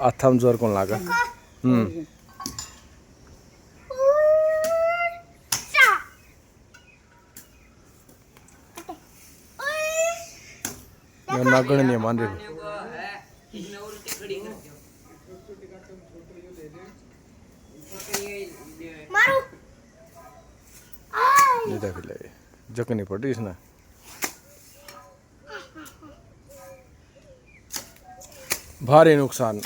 हाथा में जोर कौन लागा नागण नहीं मान रहे जकनी पड़ी इसने भारी नुकसान।